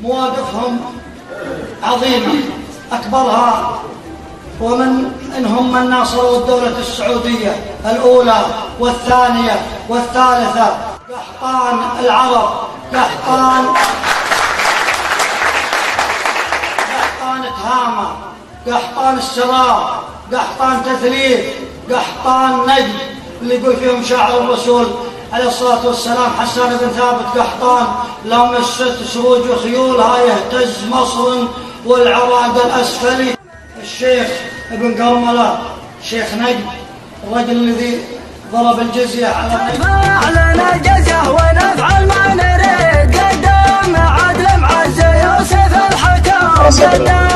مواقفهم عظيمة، أكبرها ومن إنهم من ناصروا الدولة السعودية الأولى والثانية والثالثة. قحطان العرب، قحطان تهامة، قحطان السرار، قحطان تثليث، قحطان نجد، اللي يقول فيهم شاعر الرسول عليه الصلاة والسلام حسان بن ثابت: قحطان لو مست سروج خيولها يهتز مصر والعراق الأسفلي. الشيخ ابن قرملة، شيخ نجد، الرجل الذي ضرب الجزية على جزية ونفعل ما نريد، قدام عدل معز يوسف الحكام.